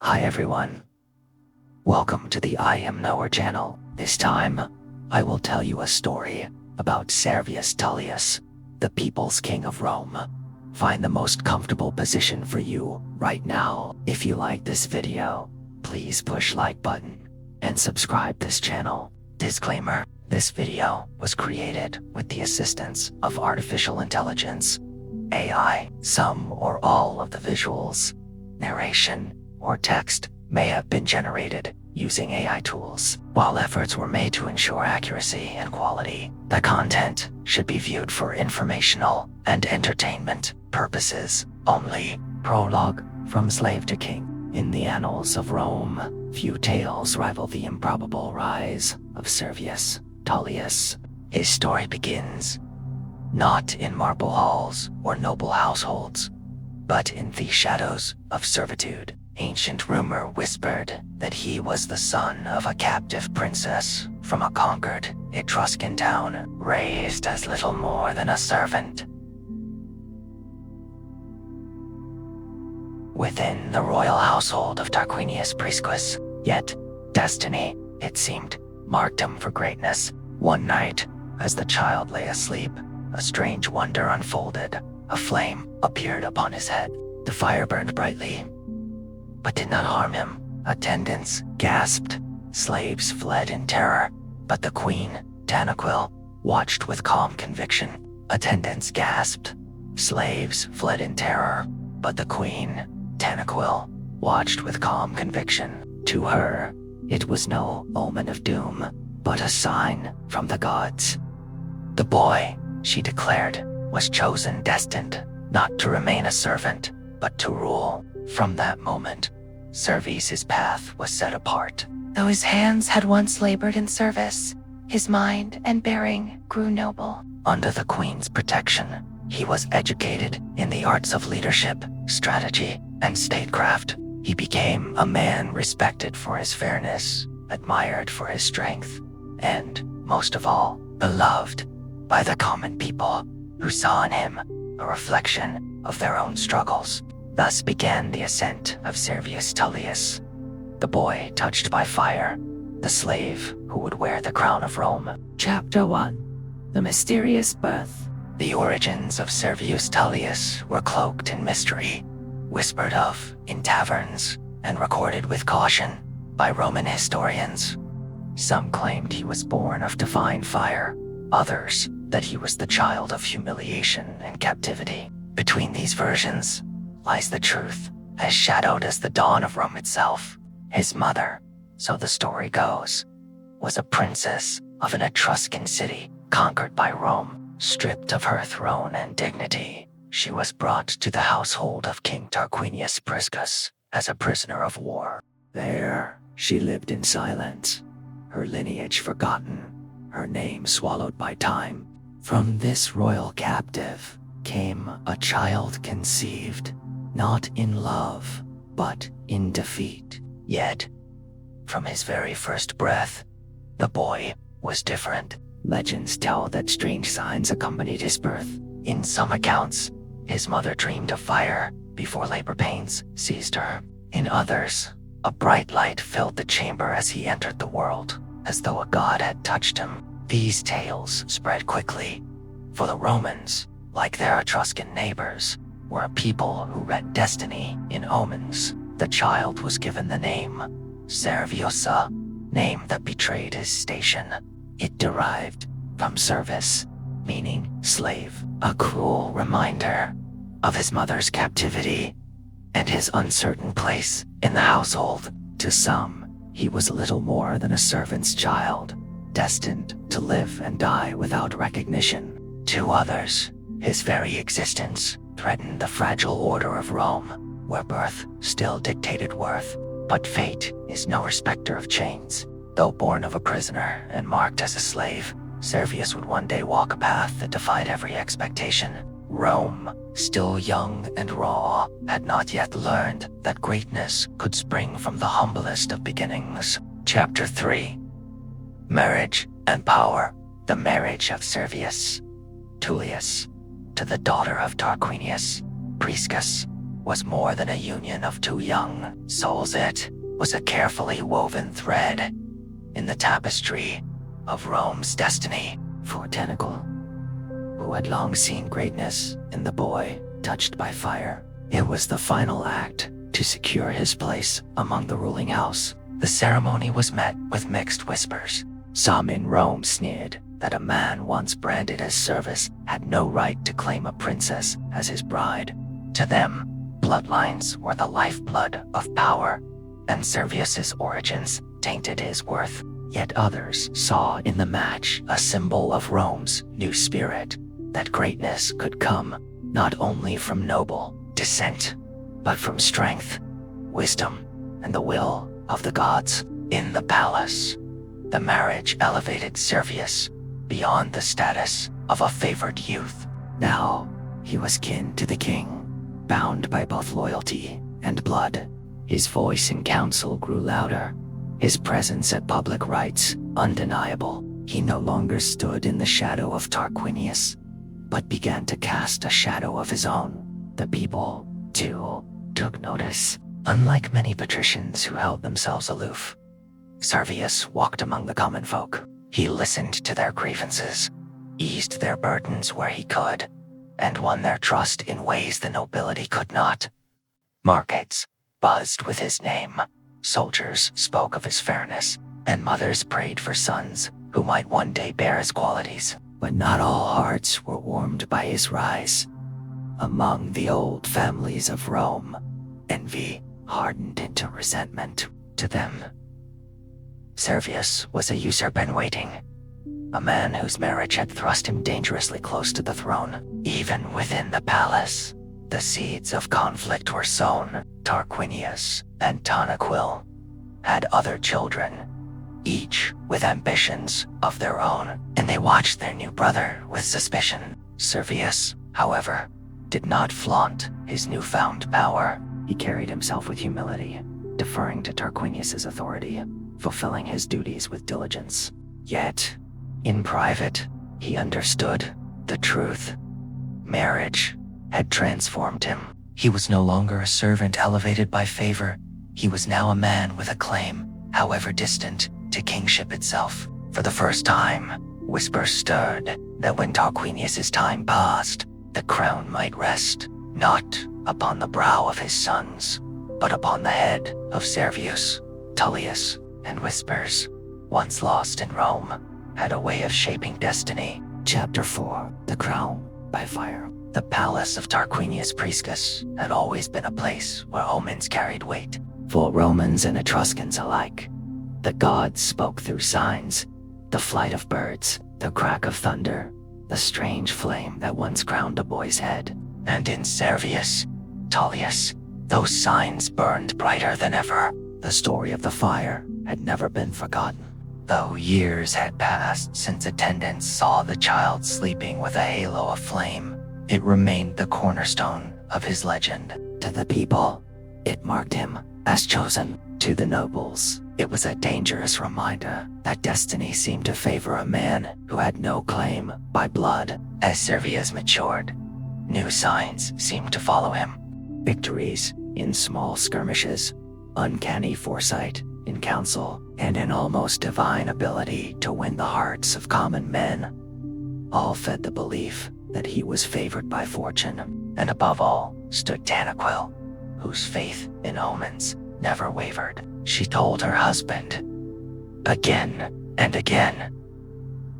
Hi everyone, welcome to the I Am Knower channel. This time, I will tell you a story about Servius Tullius, the people's king of Rome. Find the most comfortable position for you right now. If you like this video, please push like button and subscribe this channel. Disclaimer, this video was created with the assistance of artificial intelligence, AI. Some or all of the visuals, narration, or text may have been generated using AI tools. While efforts were made to ensure accuracy and quality, the content should be viewed for informational and entertainment purposes only. Prologue: From slave to king. In the annals of Rome, few tales rival the improbable rise of Servius Tullius. His story begins not in marble halls or noble households, but in the shadows of servitude. Ancient rumor whispered that he was the son of a captive princess from a conquered Etruscan town, raised as little more than a servant. Within the royal household of Tarquinius Priscus, yet destiny, it seemed, marked him for greatness. One night, as the child lay asleep, a strange wonder unfolded. A flame appeared upon his head. The fire burned brightly, but did not harm him. Attendants gasped. Slaves fled in terror, but the queen, Tanaquil, watched with calm conviction. Attendants gasped. Slaves fled in terror, but the queen, Tanaquil, watched with calm conviction. To her, it was no omen of doom, but a sign from the gods. The boy, she declared, was chosen, destined not to remain a servant, but to rule. From that moment, Servius' path was set apart. Though his hands had once labored in service, his mind and bearing grew noble. Under the queen's protection, he was educated in the arts of leadership, strategy, and statecraft. He became a man respected for his fairness, admired for his strength, and, most of all, beloved by the common people who saw in him a reflection of their own struggles. Thus began the ascent of Servius Tullius, the boy touched by fire, the slave who would wear the crown of Rome. Chapter 1: The Mysterious Birth. The origins of Servius Tullius were cloaked in mystery, whispered of in taverns, and recorded with caution by Roman historians. Some claimed he was born of divine fire, others that he was the child of humiliation and captivity. Between these versions lies the truth, as shadowed as the dawn of Rome itself. His mother, so the story goes, was a princess of an Etruscan city conquered by Rome. Stripped of her throne and dignity, she was brought to the household of King Tarquinius Priscus as a prisoner of war. There, she lived in silence, her lineage forgotten, her name swallowed by time. From this royal captive came a child conceived, not in love, but in defeat. Yet, from his very first breath, the boy was different. Legends tell that strange signs accompanied his birth. In some accounts, his mother dreamed of fire before labor pains seized her. In others, a bright light filled the chamber as he entered the world, as though a god had touched him. These tales spread quickly, for the Romans, like their Etruscan neighbors, were a people who read destiny in omens. The child was given the name Serviusa, name that betrayed his station. It derived from service, meaning slave, a cruel reminder of his mother's captivity and his uncertain place in the household. To some, he was little more than a servant's child, destined to live and die without recognition. To others, his very existence threatened the fragile order of Rome, where birth still dictated worth. But fate is no respecter of chains. Though born of a prisoner and marked as a slave, Servius would one day walk a path that defied every expectation. Rome, still young and raw, had not yet learned that greatness could spring from the humblest of beginnings. Chapter 3: Marriage and Power. The marriage of Servius Tullius to the daughter of Tarquinius Priscus was more than a union of two young souls. It was a carefully woven thread in the tapestry of Rome's destiny. For Tentacle, who had long seen greatness in the boy touched by fire, it was the final act to secure his place among the ruling house. The ceremony was met with mixed whispers. Some in Rome sneered that a man once branded as Servius had no right to claim a princess as his bride. To them, bloodlines were the lifeblood of power, and Servius's origins tainted his worth. Yet others saw in the match a symbol of Rome's new spirit, that greatness could come not only from noble descent, but from strength, wisdom, and the will of the gods. In the palace, the marriage elevated Servius beyond the status of a favored youth. Now, he was kin to the king, bound by both loyalty and blood. His voice in council grew louder, his presence at public rites undeniable. He no longer stood in the shadow of Tarquinius, but began to cast a shadow of his own. The people, too, took notice. Unlike many patricians who held themselves aloof, Servius walked among the common folk. He listened to their grievances, eased their burdens where he could, and won their trust in ways the nobility could not. Markets buzzed with his name, soldiers spoke of his fairness, and mothers prayed for sons who might one day bear his qualities. But not all hearts were warmed by his rise. Among the old families of Rome, envy hardened into resentment. To them, Servius was a usurper in waiting, a man whose marriage had thrust him dangerously close to the throne. Even within the palace, the seeds of conflict were sown. Tarquinius and Tanaquil had other children, each with ambitions of their own, and they watched their new brother with suspicion. Servius, however, did not flaunt his newfound power. He carried himself with humility, deferring to Tarquinius's authority, fulfilling his duties with diligence. Yet, in private, he understood the truth. Marriage had transformed him. He was no longer a servant elevated by favor. He was now a man with a claim, however distant, to kingship itself. For the first time, whispers stirred that when Tarquinius's time passed, the crown might rest not upon the brow of his sons, but upon the head of Servius Tullius. And whispers, once lost in Rome, had a way of shaping destiny. Chapter 4: The Crown by Fire. The palace of Tarquinius Priscus had always been a place where omens carried weight. For Romans and Etruscans alike, the gods spoke through signs, the flight of birds, the crack of thunder, the strange flame that once crowned a boy's head. And in Servius Tullius, those signs burned brighter than ever. The story of the fire had never been forgotten. Though years had passed since attendants saw the child sleeping with a halo of flame, it remained the cornerstone of his legend. To the people, it marked him as chosen. To the nobles, it was a dangerous reminder that destiny seemed to favor a man who had no claim by blood. As Servius matured, new signs seemed to follow him. Victories in small skirmishes, uncanny foresight in council, and an almost divine ability to win the hearts of common men, all fed the belief that he was favored by fortune. And above all stood Tanaquil, whose faith in omens never wavered. She told her husband, again and again,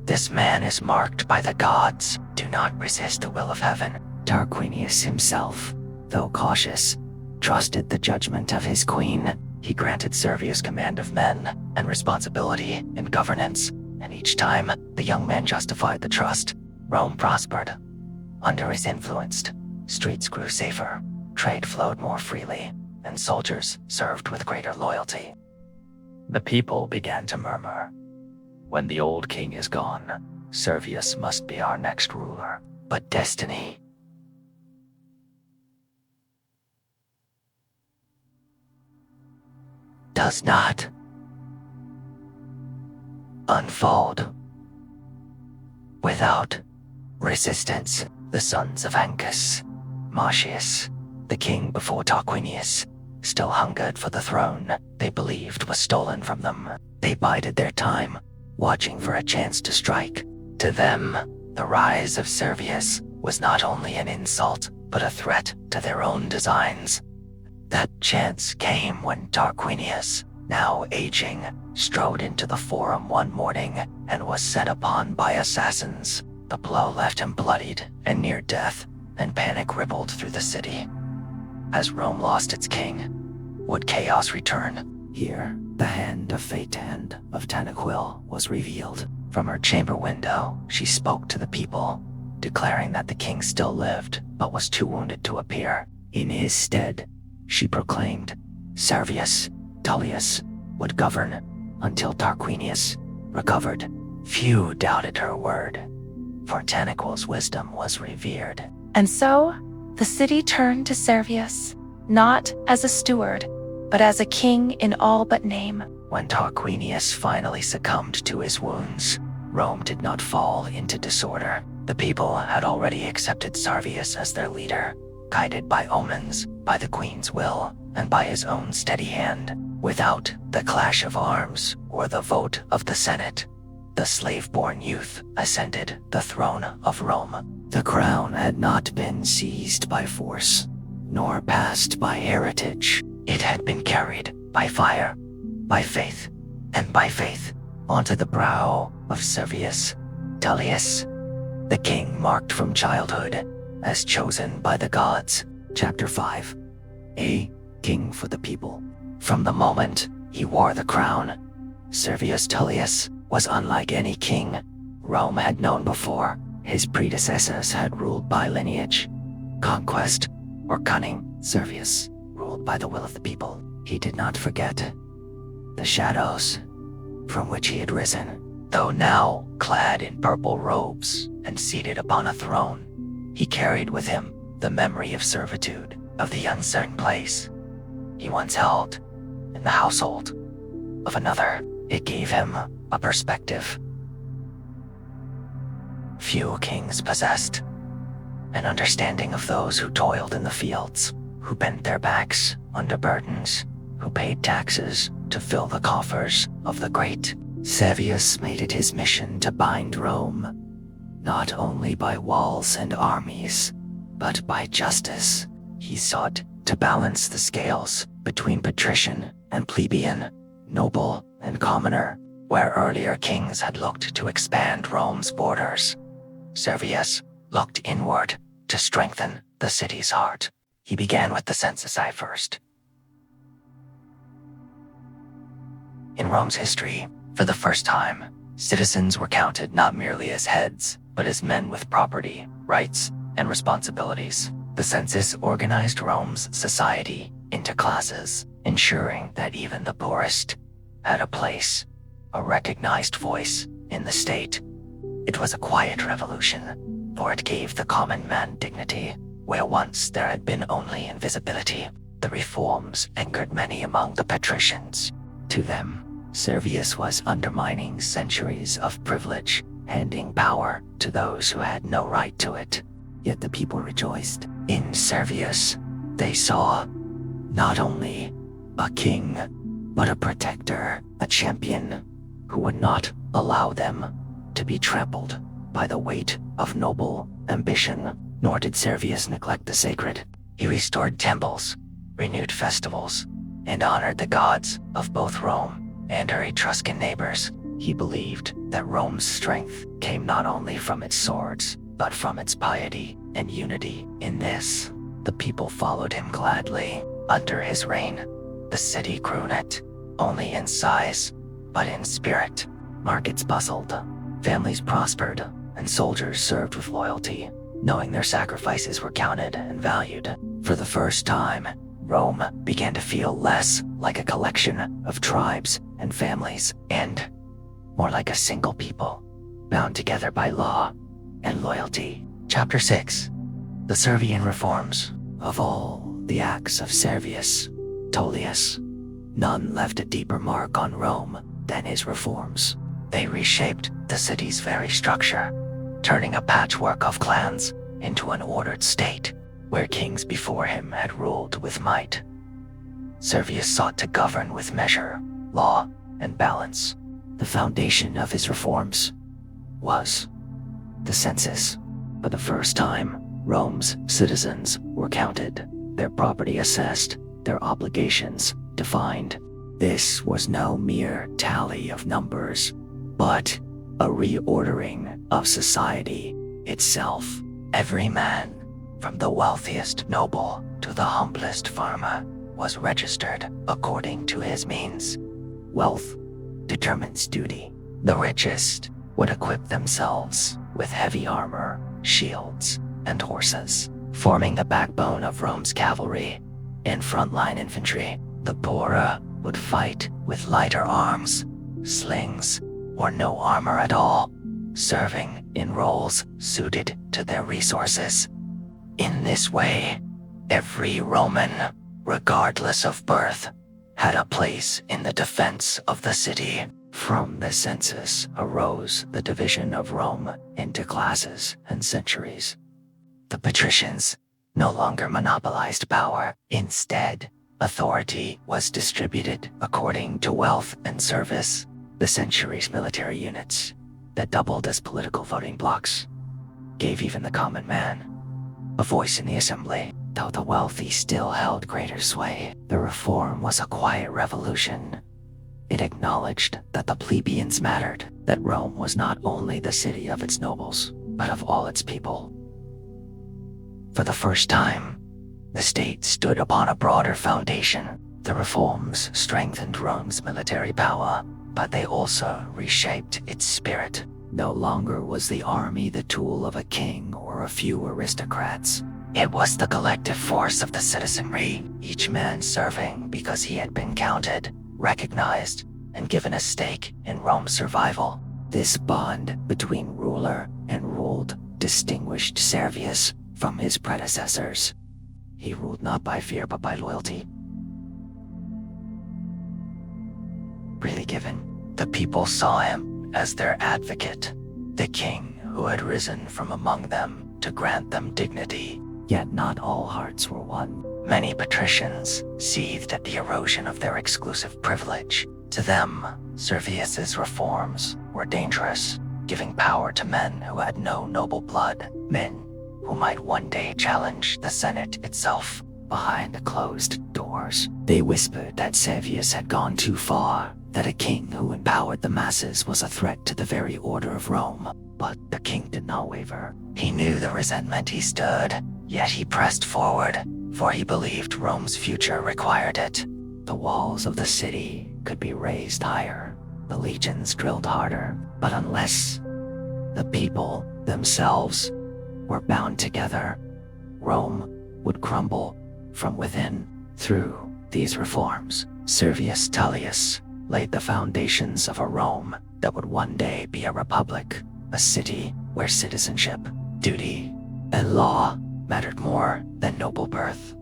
"This man is marked by the gods. Do not resist the will of heaven." Tarquinius himself, though cautious, trusted the judgment of his queen. He granted Servius command of men and responsibility in governance, and each time the young man justified the trust, Rome prospered. Under his influence, streets grew safer, trade flowed more freely, and soldiers served with greater loyalty. The people began to murmur, "When the old king is gone, Servius must be our next ruler." But destiny does not unfold without resistance. The sons of Ancus, Marcius, The king before Tarquinius still hungered for the throne they believed was stolen from them. They bided their time, watching for a chance to strike. To them, the rise of Servius was not only an insult, but a threat to their own designs. That chance came when Tarquinius, now aging, strode into the forum one morning and was set upon by assassins. The blow left him bloodied and near death, and panic rippled through the city. As Rome lost its king, would chaos return? Here, the hand of Tanaquil was revealed. From her chamber window, she spoke to the people, declaring that the king still lived, but was too wounded to appear. In his stead, she proclaimed, Servius Tullius would govern until Tarquinius recovered. Few doubted her word, for Tanaquil's wisdom was revered. And so, the city turned to Servius, not as a steward, but as a king in all but name. When Tarquinius finally succumbed to his wounds, Rome did not fall into disorder. The people had already accepted Servius as their leader, guided by omens, by the queen's will, and by his own steady hand. Without the clash of arms or the vote of the Senate, the slave-born youth ascended the throne of Rome. The crown had not been seized by force, nor passed by heritage. It had been carried by fire, by faith, and by faith onto the brow of Servius Tullius, the king marked from childhood as chosen by the gods. Chapter 5. A king for the people. From the moment he wore the crown, Servius Tullius was unlike any king Rome had known before. His predecessors had ruled by lineage, conquest, or cunning. Servius ruled by the will of the people. He did not forget the shadows from which he had risen. Though now clad in purple robes and seated upon a throne, he carried with him the memory of servitude, of the uncertain place he once held in the household of another. It gave him a perspective few kings possessed, an understanding of those who toiled in the fields, who bent their backs under burdens, who paid taxes to fill the coffers of the great. Servius made it his mission to bind Rome, not only by walls and armies, but by justice. He sought to balance the scales between patrician and plebeian, noble and commoner. Where earlier kings had looked to expand Rome's borders, Servius looked inward to strengthen the city's heart. He began with the census first. In Rome's history, for the first time, citizens were counted not merely as heads, but as men with property, rights, and responsibilities. The census organized Rome's society into classes, ensuring that even the poorest had a place, a recognized voice in the state. It was a quiet revolution, for it gave the common man dignity, where once there had been only invisibility. The reforms angered many among the patricians. To them, Servius was undermining centuries of privilege, handing power to those who had no right to it. Yet the people rejoiced. In Servius, they saw not only a king, but a protector, a champion who would not allow them to be trampled by the weight of noble ambition. Nor did Servius neglect the sacred. He restored temples, renewed festivals, and honored the gods of both Rome and her Etruscan neighbors. He believed that Rome's strength came not only from its swords, but from its piety and unity. In this, the people followed him gladly. Under his reign, the city grew not only in size, but in spirit. Markets bustled, families prospered, and soldiers served with loyalty, knowing their sacrifices were counted and valued. For the first time, Rome began to feel less like a collection of tribes and families, and more like a single people, bound together by law and loyalty. Chapter 6. The Servian Reforms. Of all the acts of Servius Tullius, none left a deeper mark on Rome than his reforms. They reshaped the city's very structure, turning a patchwork of clans into an ordered state. where kings before him had ruled with might. Servius sought to govern with measure, law, and balance. The foundation of his reforms was the census. For the first time, Rome's citizens were counted, their property assessed, their obligations defined. This was no mere tally of numbers, but a reordering of society itself. Every man, from the wealthiest noble to the humblest farmer, was registered according to his means. Wealth determines duty. The richest would equip themselves with heavy armor, shields, and horses, forming the backbone of Rome's cavalry and frontline infantry. The poorer would fight with lighter arms, slings, or no armor at all, serving in roles suited to their resources. In this way, every Roman, regardless of birth, had a place in the defense of the city. From the census arose the division of Rome into classes and centuries. The patricians no longer monopolized power. Instead, authority was distributed according to wealth and service. The centuries' military units, that doubled as political voting blocks, gave even the common man a voice in the assembly. Though the wealthy still held greater sway, the reform was a quiet revolution. It acknowledged that the plebeians mattered, that Rome was not only the city of its nobles, but of all its people. For the first time, the state stood upon a broader foundation. The reforms strengthened Rome's military power, but they also reshaped its spirit. No longer was the army the tool of a king or a few aristocrats. It was the collective force of the citizenry, each man serving because he had been counted, recognized, and given a stake in Rome's survival. This bond between ruler and ruled distinguished Servius from his predecessors. He ruled not by fear but by loyalty. Freely given, the people saw him as their advocate, the king who had risen from among them to grant them dignity. Yet not all hearts were won. Many patricians seethed at the erosion of their exclusive privilege. To them, Servius's reforms were dangerous, giving power to men who had no noble blood, men who might one day challenge the Senate itself. Behind closed doors, they whispered that Servius had gone too far, that a king who empowered the masses was a threat to the very order of Rome. But the king did not waver. He knew the resentment he stood, yet he pressed forward, for he believed Rome's future required it. The walls of the city could be raised higher, the legions drilled harder, but unless the people themselves were bound together, Rome would crumble from within. Through these reforms, Servius Tullius laid the foundations of a Rome that would one day be a republic, a city where citizenship, duty, and law mattered more than noble birth.